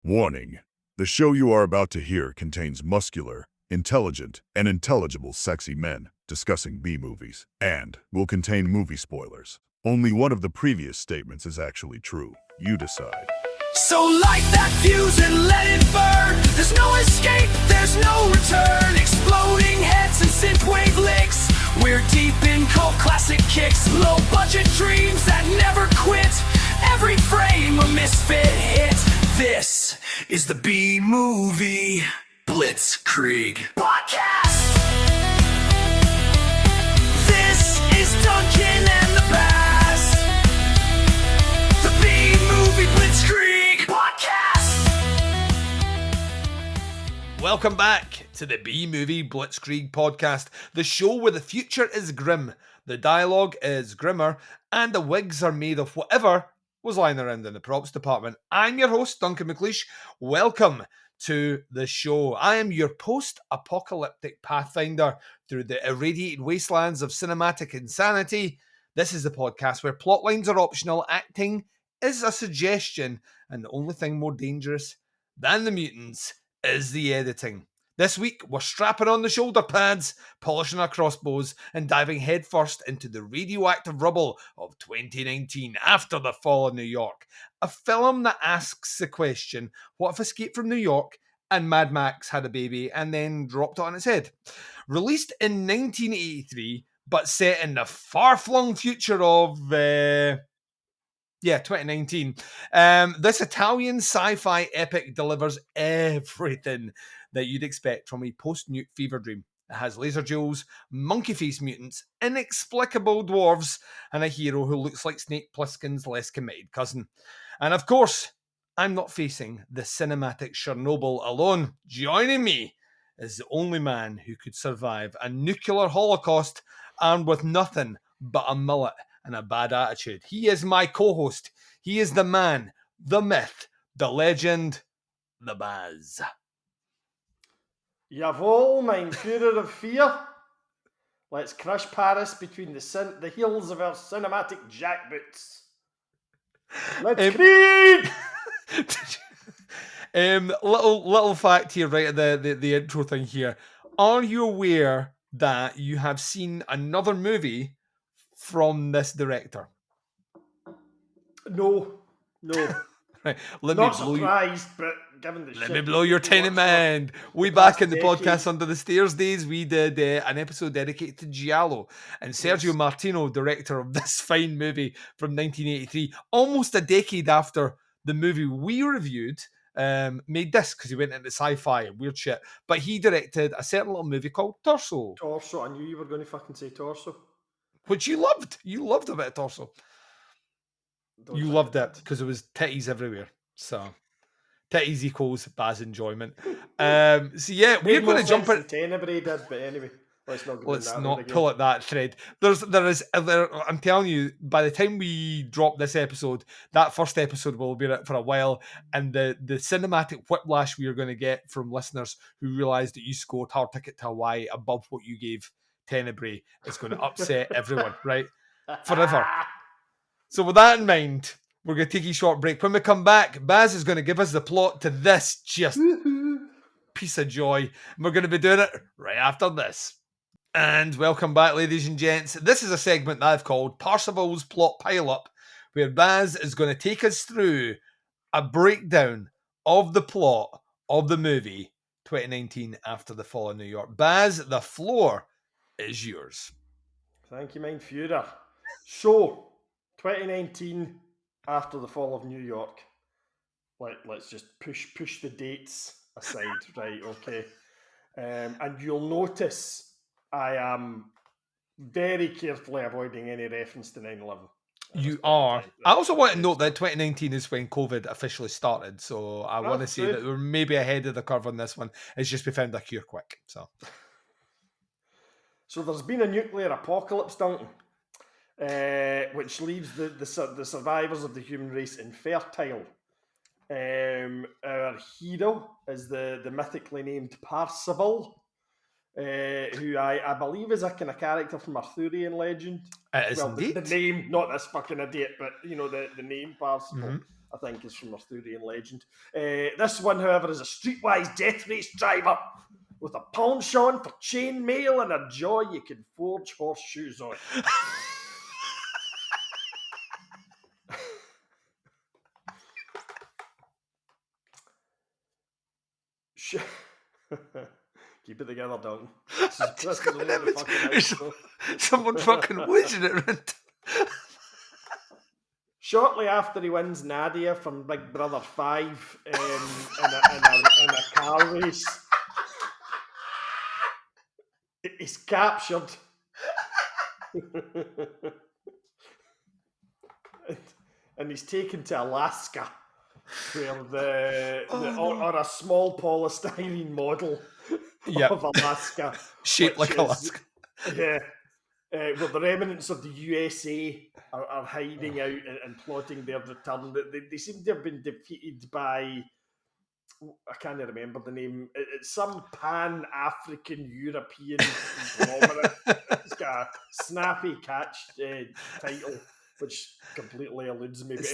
Warning: the show you are about to hear contains muscular, intelligent, and intelligible sexy men discussing B-movies, and will contain movie spoilers. Only one of the previous statements is actually true. You decide. So light that fuse and let it burn. There's no escape, there's no return. Exploding heads and synthwave licks. We're deep in cult classic kicks. Low budget dreams that never quit. Every frame a misfit hit. This is the B-Movie Blitzkrieg Podcast. This is Duncan The Baz. The B-Movie Blitzkrieg Podcast. Welcome back to the B-Movie Blitzkrieg Podcast, the show where the future is grim, the dialogue is grimmer, and the wigs are made of whatever was lying around in the props department. I'm your host, Duncan McLeish. Welcome to the show. I am your post-apocalyptic pathfinder through the irradiated wastelands of cinematic insanity. This is the podcast where plot lines are optional, acting is a suggestion, and the only thing more dangerous than the mutants is the editing. This week, we're strapping on the shoulder pads, polishing our crossbows, and diving headfirst into the radioactive rubble of 2019 After the Fall of New York. A film that asks the question, what if Escape from New York and Mad Max had a baby and then dropped it on its head? Released in 1983, but set in the far-flung future of 2019. This Italian sci-fi epic delivers everything that you'd expect from a post-Newt fever dream. It has laser duels, monkey-faced mutants, inexplicable dwarves, and a hero who looks like Snake Plissken's less committed cousin. And of course, I'm not facing the cinematic Chernobyl alone. Joining me is the only man who could survive a nuclear holocaust armed with nothing but a mullet and a bad attitude. He is my co-host. He is the man, the myth, the legend, the Baz. Jawohl, mein Führer of fear. Let's crush Paris between the heels of our cinematic jackboots. Let's Krieg! Little fact here, right at the intro thing here. Are you aware that you have seen another movie from this director? No. Right, Not surprised, but given the let me blow your tiny mind. Way back in the podcast Under the Stairs days, we did an episode dedicated to Giallo, and Sergio Martino, director of this fine movie from 1983, almost a decade after the movie we reviewed, made this because he went into sci-fi and weird shit. But he directed a certain little movie called Torso. Torso, I knew you were going to fucking say Torso. Which you loved. You loved a bit of Torso. You loved it because it was titties everywhere. So titties equals Baz enjoyment. We're going to jump in. Tenebrae did, but anyway, let's not pull at that thread. I'm telling you, by the time we drop this episode, that first episode will be out for a while, and the cinematic whiplash we are going to get from listeners who realise that you scored Hard Ticket to Hawaii above what you gave Tenebrae is going to upset everyone, right? Forever. So with that in mind, we're going to take a short break. When we come back, Baz is going to give us the plot to this just piece of joy. And we're going to be doing it right after this. And welcome back, ladies and gents. This is a segment that I've called Parsifal's Plot Pile-Up, where Baz is going to take us through a breakdown of the plot of the movie 2019 After the Fall of New York. Baz, the floor is yours. Thank you, mein Führer. So, 2019, After the Fall of New York. Let's just push the dates aside, right? Okay. And you'll notice I am very carefully avoiding any reference to 9/11. You are. I also want to note that 2019 is when COVID officially started, so I want to say that we're maybe ahead of the curve on this one. It's just we found a cure quick. So there's been a nuclear apocalypse, Duncan. Which leaves the survivors of the human race infertile. Our hero is the mythically named Parsifal, who I believe is a kind of character from Arthurian legend. It is indeed. The name, not this fucking idiot, but the name Parsifal. I think, is from Arthurian legend. This one, however, is a streetwise death race driver with a paunch on for chain mail and a jaw you can forge horseshoes on. Keep it together, Duncan. This is only the fucking outro. Someone fucking whizzing it around. Shortly after he wins Nadia from Big Brother 5 in a car race, he's captured. And he's taken to Alaska, where or a small polystyrene model of Alaska. Shaped like Alaska. Yeah. Where the remnants of the USA are hiding out and plotting their return. They seem to have been defeated by, I can't remember the name. It's some Pan-African European conglomerate. It's got a snappy catch title, which completely eludes me. It's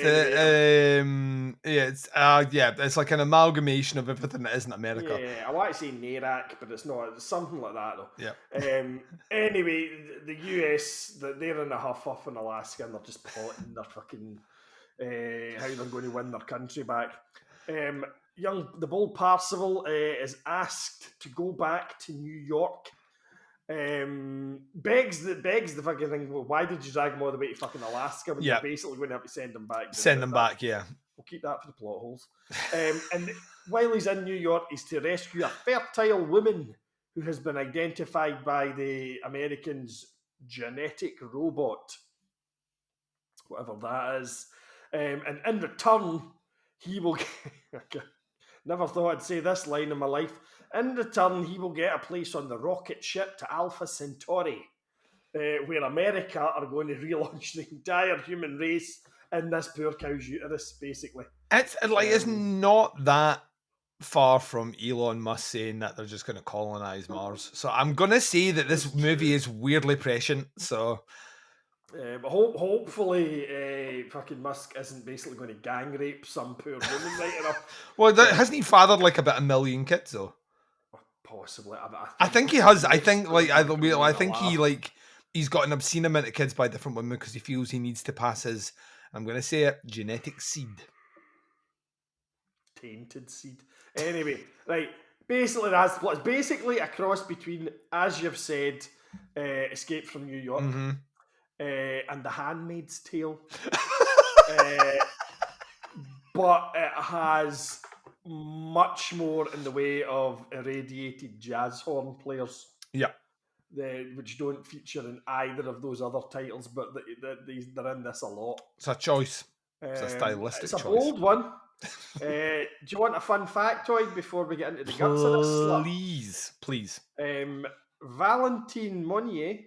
it's like an amalgamation of everything that isn't America. Yeah, I want to say NARAC, but it's not. It's something like that, though. Yeah. Anyway, the US, they're in a huff in Alaska, and they're just plotting their fucking how they're going to win their country back. The bold Parsifal is asked to go back to New York. Begs the fucking thing. Well, why did you drag him all the way to fucking Alaska when you're basically going to have to send him back? Yeah. We'll keep that for the plot holes. And while he's in New York, he's to rescue a fertile woman who has been identified by the Americans' genetic robot, whatever that is. And in return, he will get... Never thought I'd say this line in my life. In return, he will get a place on the rocket ship to Alpha Centauri, where America are going to relaunch the entire human race in this poor cow's uterus, basically. It's not that far from Elon Musk saying that they're just going to colonize Mars. So I'm going to say that this movie is weirdly prescient. So... hopefully, fucking Musk isn't basically going to gang rape some poor woman right enough. Well, hasn't he fathered like about 1 million kids though? Possibly. I think he has. I think he's got an obscene amount of kids by different women because he feels he needs to pass his, I'm going to say it, genetic seed. Tainted seed. Anyway, right. Basically, that's what's basically a cross between, as you've said, Escape from New York. Mm-hmm. And The Handmaid's Tale. But it has much more in the way of irradiated jazz horn players. Yeah. Which don't feature in either of those other titles, but they're in this a lot. It's a choice. It's a stylistic choice. It's a bold one. Do you want a fun factoid before we get into the guts of this slut? Please. Valentine Monnier,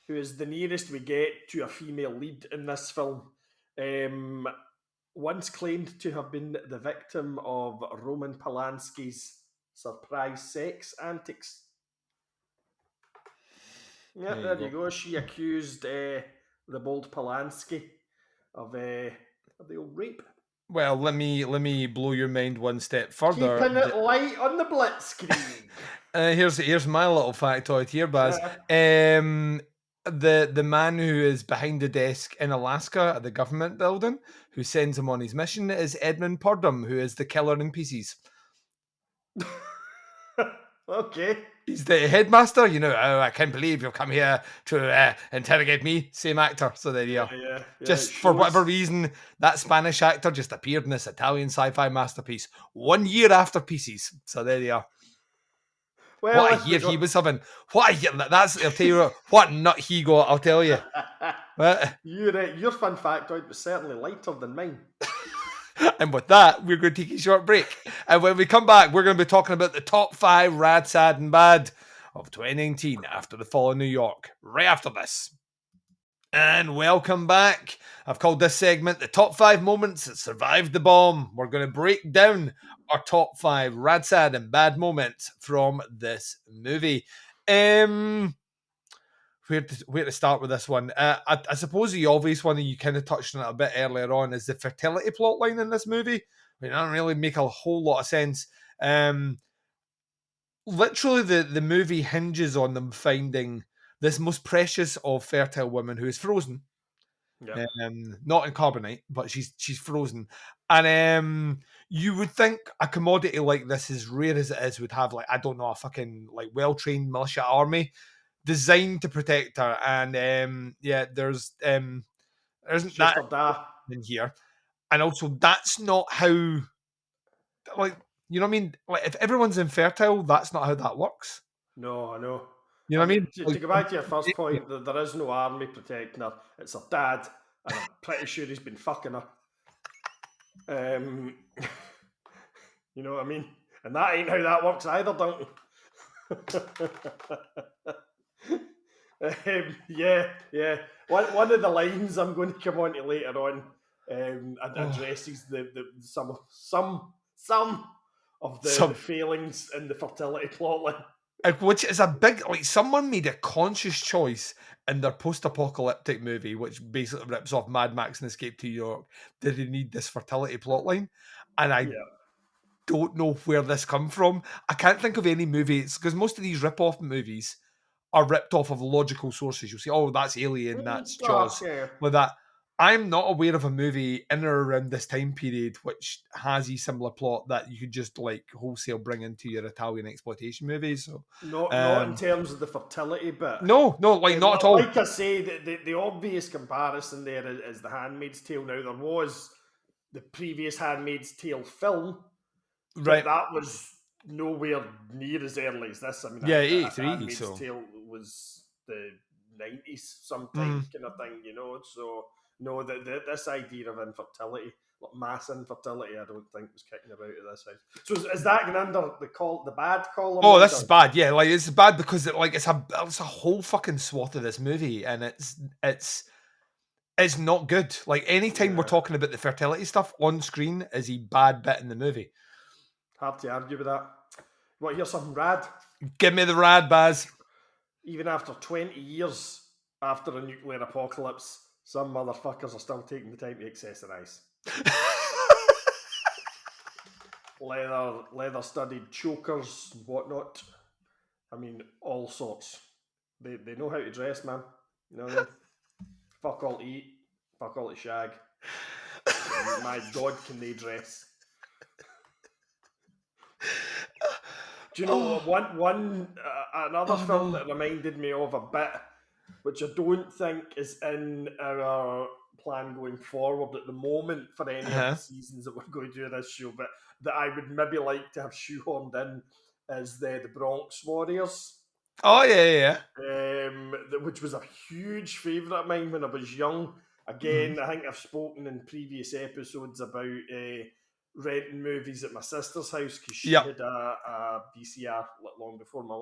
who is the nearest we get to a female lead in this film, once claimed to have been the victim of Roman Polanski's surprise sex antics. Yeah, there you go. She accused the bold Polanski of the old rape. Well, let me blow your mind one step further. Keeping it light on the Blitzkrieg. Here's my little factoid here, Baz. The man who is behind the desk in Alaska at the government building, who sends him on his mission, is Edmund Purdom, who is the killer in Pieces. Okay. He's the headmaster. I can't believe you've come here to interrogate me. Same actor. So there you are. Yeah, just for whatever reason, that Spanish actor just appeared in this Italian sci-fi masterpiece 1 year after Pieces. So there you are. Well, what a year he was having. What a year. I'll tell you what nut he got, I'll tell you. Your fun factoid was certainly lighter than mine. And with that, we're going to take a short break. And when we come back, we're going to be talking about the top 5 rad, sad, and bad of 2019 after the fall of New York. Right after this. And welcome back. I've called this segment the top 5 moments that survived the bomb. We're going to break down our top 5 rad, sad, and bad moments from this movie. where to start with this one. I suppose the obvious one, and you kind of touched on it a bit earlier on, is the fertility plotline in this movie. I mean, it doesn't really make a whole lot of sense. Literally, the movie hinges on them finding this most precious of fertile women who is frozen. Yeah. Not in carbonite, but she's frozen. And you would think a commodity like this, as rare as it is, would have, like, I don't know, a fucking like well-trained militia army designed to protect her. And there's there isn't that in here. And also, that's not how, like, you know what I mean? Like, if everyone's infertile, that's not how that works. No, I know. You know what I mean? To go back to your first point, there is no army protecting her. It's her dad, and I'm pretty sure he's been fucking her. You know what I mean? And that ain't how that works either, Duncan. Yeah. One of the lines I'm going to come on to later on addresses some of the failings in the fertility plotline. Which is a big, like, someone made a conscious choice in their post-apocalyptic movie, which basically rips off Mad Max and Escape to New York. Did they need this fertility plotline? And I don't know where this come from. I can't think of any movies, because most of these rip-off movies are ripped off of logical sources. You'll see, oh, that's Alien, that's Jaws, like that. I'm not aware of a movie in or around this time period which has a similar plot that you could just, like, wholesale bring into your Italian exploitation movies. So, not in terms of the fertility bit. No, like, not at all. Like I say, the obvious comparison there is The Handmaid's Tale. Now, there was the previous Handmaid's Tale film, right? That was nowhere near as early as this. I mean, 83. Handmaid's Tale was the 90s sometime kind of thing, you know. So no, this idea of infertility, like mass infertility, I don't think was kicking about at this house. So is that going under the bad column? Oh, this is bad. Yeah, like, it's bad because it's a whole fucking swath of this movie, and it's not good. Like, anytime we're talking about the fertility stuff on screen is a bad bit in the movie. Hard to argue with that. Want to hear something rad? Give me the rad, Baz. Even after 20 years after a nuclear apocalypse, some motherfuckers are still taking the time to accessorize. Leather-studded chokers and whatnot. I mean, all sorts. They know how to dress, man. You know what I mean? Fuck all to eat. Fuck all to shag. My God, can they dress? Do you know another film that reminded me of a bit, which I don't think is in our plan going forward at the moment for any of the seasons that we're going to do this show, but that I would maybe like to have shoehorned in, is the Bronx Warriors. Oh, yeah. Which was a huge favourite of mine when I was young. Again, I think I've spoken in previous episodes about renting movies at my sister's house, because she had a VCR long before my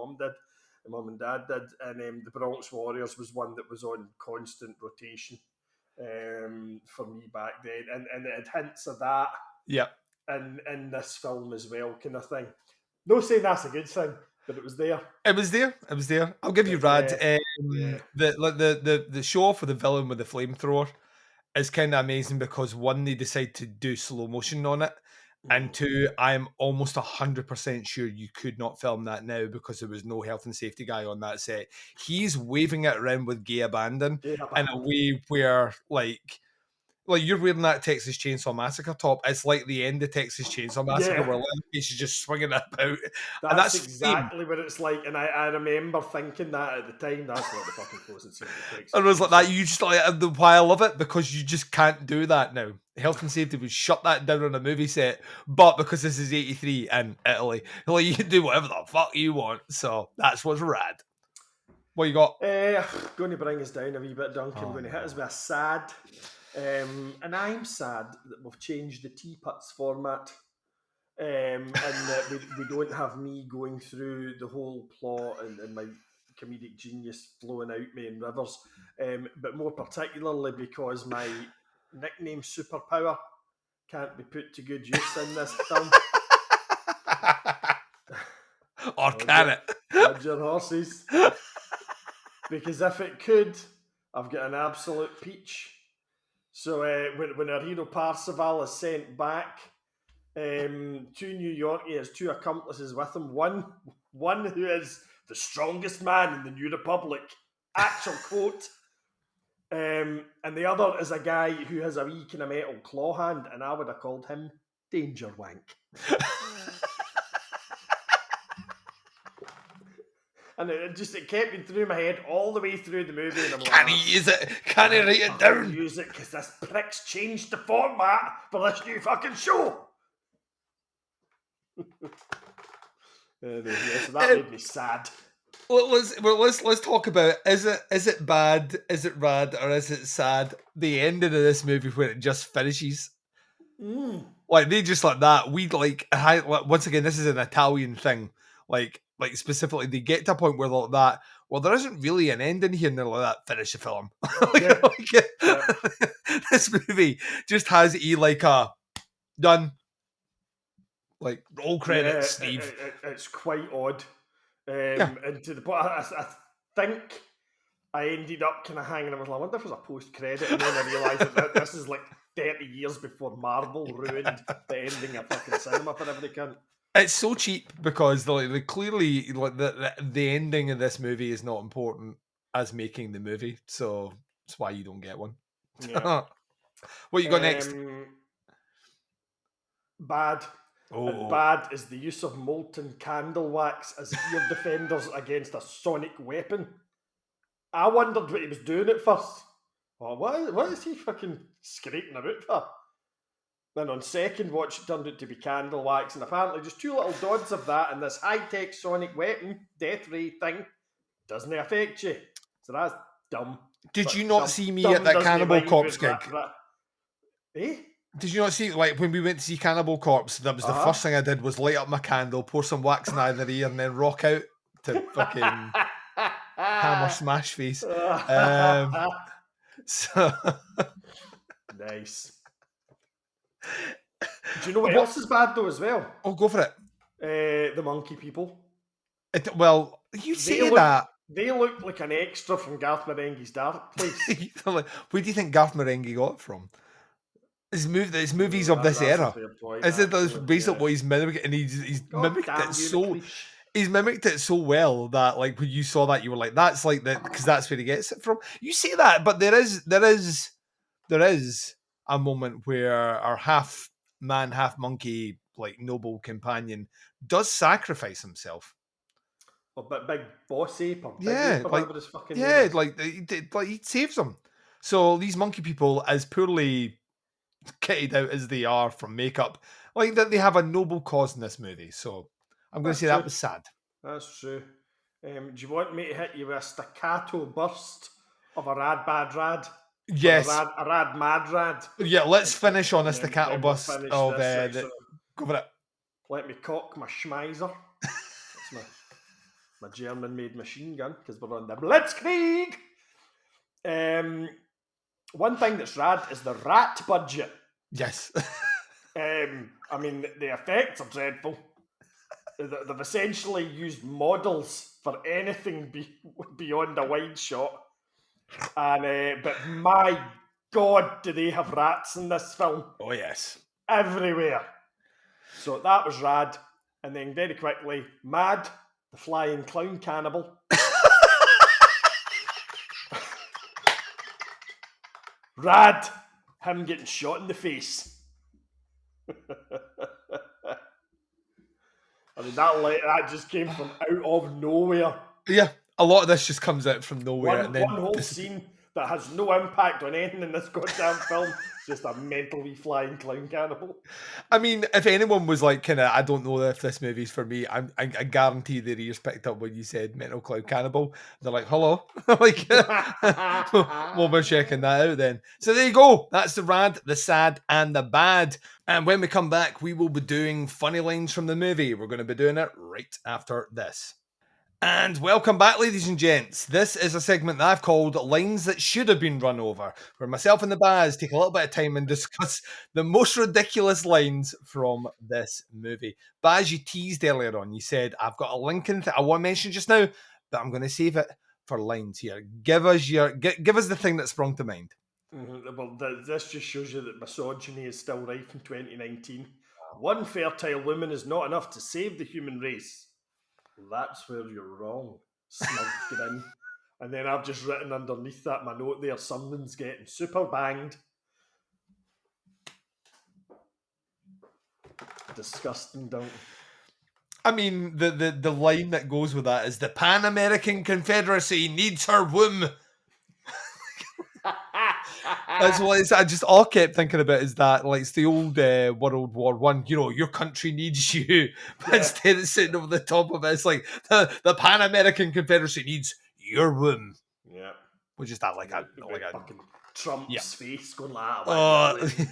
mum and dad did, and the Bronx Warriors was one that was on constant rotation for me back then, and it had hints of that in this film as well, kind of thing. No saying that's a good thing, but it was there. It was there. I'll give you rad. The show off for the villain with the flamethrower is kind of amazing, because one, they decide to do slow motion on it, and two, I'm almost 100% sure you could not film that now because there was no health and safety guy on that set. He's waving it around with gay abandon in a way where, like you're wearing that Texas Chainsaw Massacre top. It's like the end of Texas Chainsaw Massacre where Leatherface is just swinging it about. That's exactly what it's like, and I remember thinking that at the time. That's what the fucking closest scene to Texas. And it was like that. You just, like, why I love it, because you just can't do that now. Health and safety would shut that down on a movie set, but because this is 83 in Italy, like, you can do whatever the fuck you want. So that's what's rad. What you got? Going to bring us down a wee bit, Duncan. Going to hit us with a sad. And I'm sad that we've changed the teapots format, and that we don't have me going through the whole plot and my comedic genius flowing out me in rivers, but more particularly because my nickname superpower can't be put to good use in this film. Or can it? Hold your horses. because if it could, I've got an absolute peach. So when our hero Parsifal is sent back to New York, he has two accomplices with him. One who is the strongest man in the New Republic, actual quote. And the other is a guy who has a wee kind of metal claw hand, and I would have called him Danger Wank. And it kept me through my head all the way through the movie. And I'm Can he use it? Can he write it down? Use it because this prick's changed the format for this new fucking show. So that made me sad. Let's talk about is it bad, is it rad, or is it sad? The ending of this movie where it just finishes. Like they just like that. Once again, this is an Italian thing. Like specifically, they get to a point where they're like that. Well, there isn't really an ending here, and they're like that. Finish the film. This movie just has a done. Like roll credits, Steve. It's quite odd. And to the point, I think I ended up kind of hanging. I was like, I wonder if there's a post credit, and then I realised that this is like 30 years before Marvel ruined the ending of fucking cinema for every cunt. It's so cheap because they clearly the ending of this movie is not important as making the movie, so that's why you don't get one. Yeah. What you got next? Bad. Oh. And bad is the use of molten candle wax as ear defenders against a sonic weapon. I wondered what he was doing at first. Oh, what is he fucking scraping about for? Then on second watch, it turned out to be candle wax, and apparently just two little dots of that and this high-tech sonic weapon, death ray thing, doesn't affect you. So that's dumb. Did you not see me at that Cannibal Corpse gig? Eh? Did you not see, when we went to see Cannibal Corpse, that was the first thing I did was light up my candle, pour some wax in either ear, and then rock out to fucking hammer smash face. So nice. Do you know what else is bad though as well? Oh, go for it. The monkey people. You say that. They look like an extra from Garth Marenghi's Dark Place. Where do you think Garth Marenghi got it from? His movies of this era. Is it basically what he's mimicking? And he's mimicked it so. He's mimicked it so well that when you saw that you were like, that's like that because that's where he gets it from. You say that, but there is a moment where our half man, half monkey, noble companion does sacrifice himself. But big boss ape or big ape or whatever his fucking name is. He saves them. So these monkey people, as poorly kitted out as they are from makeup, that they have a noble cause in this movie. So I'm going to say that was sad. That's true. Do you want me to hit you with a staccato burst of a rad bad rad? Yes. A rad mad rad. Yeah, let's finish on a staccato burst of go for it. Let me cock my Schmeiser. That's my German-made machine gun because we're on the Blitzkrieg. One thing that's rad is the rat budget. Yes. I mean, the effects are dreadful. They've essentially used models for anything beyond a wide shot. And but my God, do they have rats in this film? Oh, yes. Everywhere. So that was rad. And then very quickly, Mad, the flying clown cannibal. Rad, him getting shot in the face. I mean, that just came from out of nowhere. Yeah, a lot of this just comes out from nowhere. One whole scene that has no impact on anything in this goddamn film. It's just a mentally flying clown cannibal. I mean, if anyone was I don't know if this movie's for me, I guarantee their ears picked up when you said mental clown cannibal. They're like, hello. Well, we're checking that out then. So there you go. That's the rad, the sad, and the bad. And when we come back, we will be doing funny lines from the movie. We're going to be doing it right after this. And welcome back, ladies and gents. This is a segment that I've called Lines That Should Have Been Run Over, where myself and the Baz take a little bit of time and discuss the most ridiculous lines from this movie. Baz, you teased earlier on. You said, I've got a link in I want to mention just now, but I'm going to save it for lines here. Give us the thing that sprung to mind. Well, this just shows you that misogyny is still rife in 2019. One fertile woman is not enough to save the human race. That's where you're wrong, smug grin. And then I've just written underneath that my note there, someone's getting super banged. Disgusting, don't you? I mean, the line that goes with that is the Pan American Confederacy needs her womb. That's what I just all kept thinking about is that, like, it's the old World War One. You know, your country needs you, but instead it's sitting over the top of it. It's like the Pan American Confederacy needs your womb. Yeah, which is that like a fucking Trump's face going like that.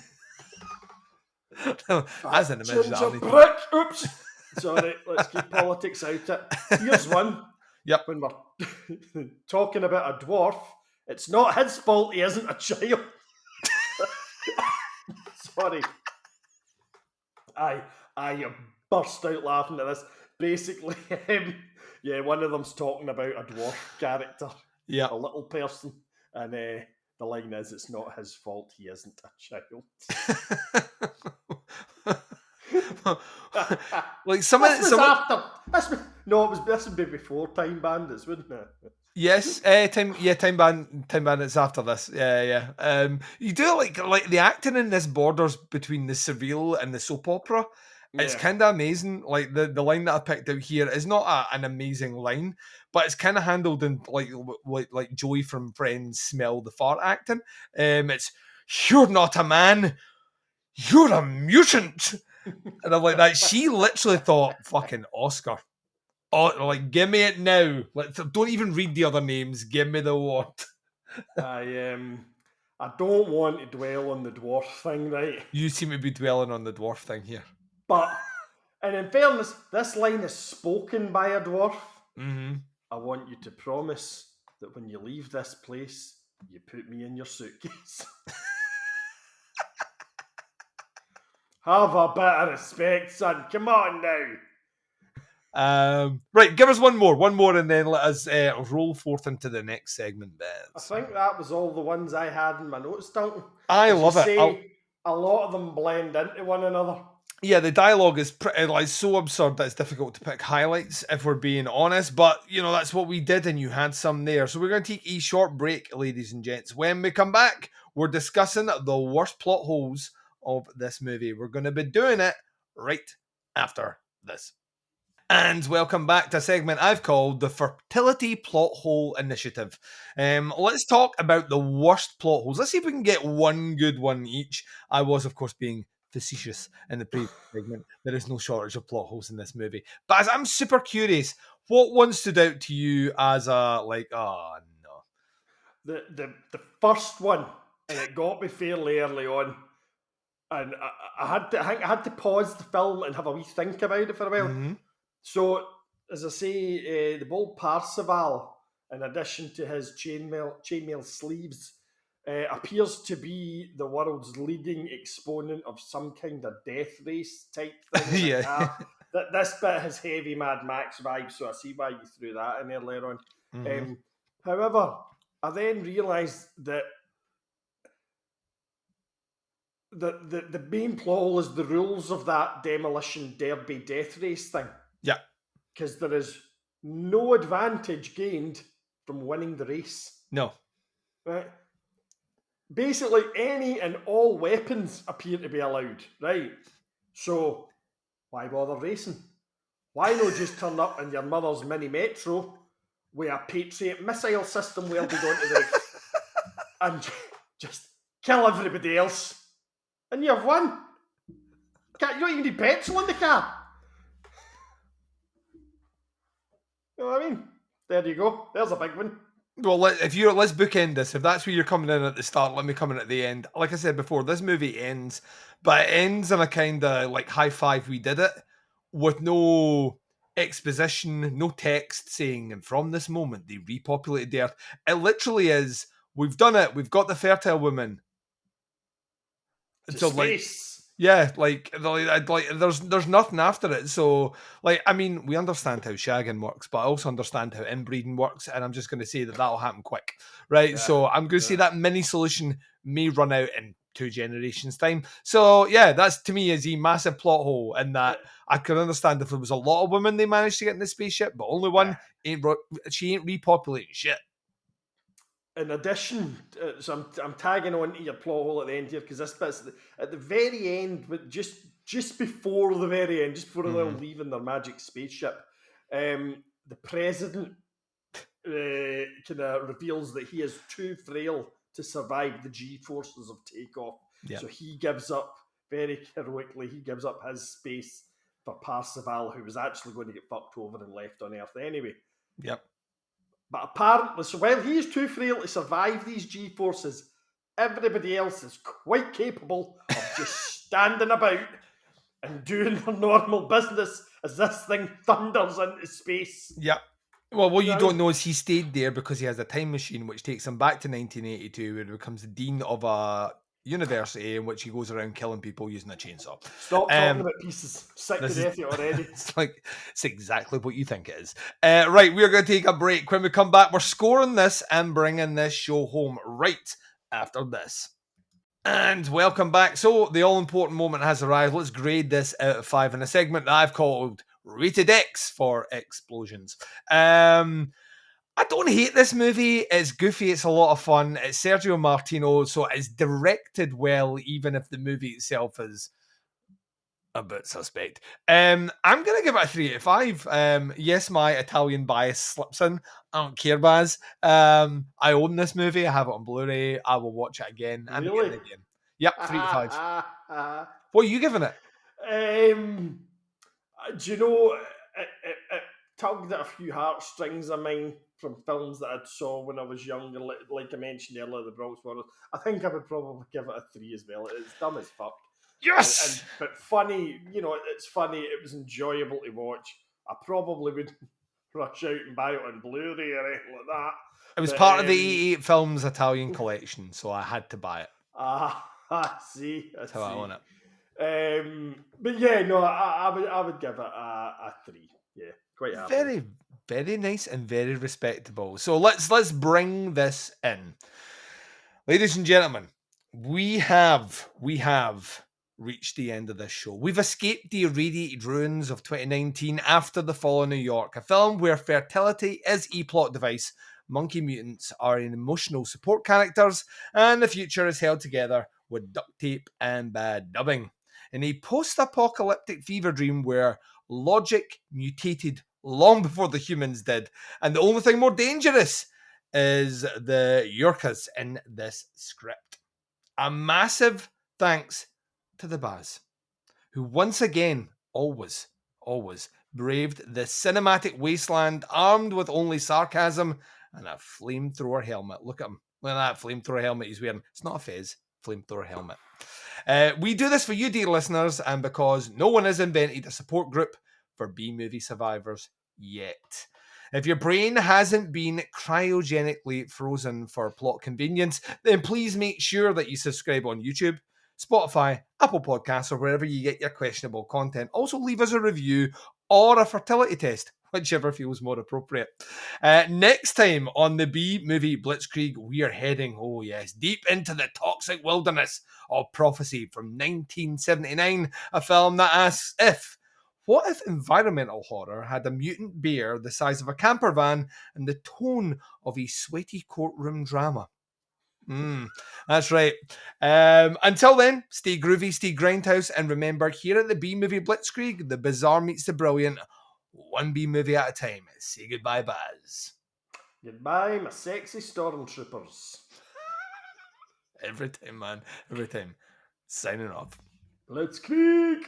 As an image that prick. Oops. Sorry, let's keep politics out of it. Here's one. Yep. When we're talking about a dwarf, it's not his fault he isn't a child. Sorry. I burst out laughing at this. Basically, one of them's talking about a dwarf character. Yeah. A little person. And the line is, it's not his fault he isn't a child. Like some of this would be before Time Bandits, wouldn't it? Yes, Time Bandits after this. Yeah. You do like the acting in this borders between the surreal and the soap opera. It's kind of amazing. Like the line that I picked out here is not an amazing line, but it's kind of handled in like Joey from Friends smell the fart acting. It's, you're not a man, you're a mutant. And I'm like that. She literally thought, fucking Oscar. Oh, like, give me it now. Don't even read the other names. Give me the award. I don't want to dwell on the dwarf thing, right? You seem to be dwelling on the dwarf thing here. But, and in fairness, this line is spoken by a dwarf. Mm-hmm. I want you to promise that when you leave this place, you put me in your suitcase. Have a bit of respect, son. Come on now. Right, give us one more, and then let us roll forth into the next segment. I think that was all the ones I had in my notes, Duncan. I love it. A lot of them blend into one another. Yeah, the dialogue is pretty, so absurd that it's difficult to pick highlights, if we're being honest. But, that's what we did, and you had some there. So we're going to take a short break, ladies and gents. When we come back, we're discussing the worst plot holes of this movie. We're going to be doing it right after this. And welcome back to a segment I've called the Fertility Plot Hole Initiative. Let's talk about the worst plot holes. Let's see if we can get one good one each. I was, of course, being facetious in the previous segment. There is no shortage of plot holes in this movie. But as I'm super curious, what one stood out to you as oh no. The first one, and it got me fairly early on. And I had to pause the film and have a wee think about it for a while. Mm-hmm. So, as I say, the bold Parsifal, in addition to his chainmail sleeves, appears to be the world's leading exponent of some kind of death race type thing. Yeah. This bit has heavy Mad Max vibes, so I see why you threw that in earlier on. Mm-hmm. However, I then realised that the main plot hole is the rules of that demolition derby death race thing. Yeah. Because there is no advantage gained from winning the race. No. Right? Basically, any and all weapons appear to be allowed, right? So, why bother racing? Why not just turn up in your mother's mini metro with a Patriot missile system welded onto the roof and just kill everybody else? And you've won. You don't even need petrol in the car. You know what I mean? There you go. There's a big one. Well, let's bookend this. If that's where you're coming in at the start, let me come in at the end. Like I said before, this movie ends, but it ends in a kind of like high five, we did it, with no exposition, no text saying, and from this moment, they repopulated the earth. It literally is, we've done it, we've got the fertile woman. To So, space. Yeah, like there's nothing after it. So, like, I mean, we understand how shagging works, but I also understand how inbreeding works, and I'm just going to say that that'll happen quick, right? Yeah, So I'm going to say yeah. that mini solution may run out in 2 generations' time. So yeah, that's to me is a massive plot hole, in that I could understand if there was a lot of women they managed to get in the spaceship, but only one she ain't repopulating shit. In addition, so I'm tagging on to your plot hole at the end here, because this bit's at the very end, but just before the very end, just before they're leaving their magic spaceship, the president kind of reveals that he is too frail to survive the G-forces of takeoff. Yep. So he gives up, very heroically, he gives up his space for Parsifal, who was actually going to get fucked over and left on Earth anyway. Yep. But apparently, so while he is too frail to survive these G-forces, everybody else is quite capable of just standing about and doing their normal business as this thing thunders into space. Yep. Well, what you No. don't know is he stayed there because he has a time machine which takes him back to 1982, where he becomes the dean of a university in which he goes around killing people using a chainsaw. Stop talking about pieces. Sick to this is- death you already. It's exactly what you think it is. Right, we're going to take a break. When we come back, we're scoring this and bringing this show home right after this. And welcome back. So the all-important moment has arrived. Let's grade this out of 5 in a segment that I've called Rated X for Explosions. I don't hate this movie. It's goofy. It's a lot of fun. It's Sergio Martino, so it's directed well, even if the movie itself is a bit suspect. I'm going to give it a 3 out of 5. Yes, my Italian bias slips in. I don't care, Baz. I own this movie. I have it on Blu-ray. I will watch it again and Really? again. Yep, 3 out of 5. What are you giving it? Do you know, it tugged at a few heartstrings of mine from films that I saw when I was younger, like I mentioned earlier, The Bronx Warlords. I think I would probably give it a 3 as well. It's dumb as fuck. Yes! But funny, it's funny. It was enjoyable to watch. I probably wouldn't rush out and buy it on Blu-ray or anything like that. It was part of the 88 Films Italian collection, so I had to buy it. I see. That's how I own it. But yeah, no, I would give it a 3. Yeah, quite happy. Very, very nice and very respectable. So let's bring this in. Ladies and gentlemen, we have reached the end of this show. We've escaped the irradiated ruins of 2019 after The Fall of New York, a film where fertility is a plot device, monkey mutants are emotional support characters, and the future is held together with duct tape and bad dubbing. In a post-apocalyptic fever dream where logic mutated long before the humans did, and the only thing more dangerous is the Yorkas in this script. A massive thanks to the Baz, who once again always braved the cinematic wasteland armed with only sarcasm and a flamethrower helmet. Look at him. Look at that flamethrower helmet he's wearing. It's not a fez, flamethrower helmet. We do this for you, dear listeners, and because no one has invented a support group for B-movie survivors yet. If your brain hasn't been cryogenically frozen for plot convenience, then please make sure that you subscribe on YouTube, Spotify, Apple Podcasts, or wherever you get your questionable content. Also, leave us a review or a fertility test, whichever feels more appropriate. Next time on the B-Movie Blitzkrieg, we are heading, oh yes, deep into the toxic wilderness of prophecy from 1979, a film that asks what if environmental horror had a mutant bear the size of a camper van and the tone of a sweaty courtroom drama? That's right. Until then, stay groovy, stay grindhouse, and remember, here at the B-Movie Blitzkrieg, the bizarre meets the brilliant, one B-movie at a time. Say goodbye, Baz. Goodbye, my sexy stormtroopers. Every time, man. Every time. Signing off. Blitzkrieg!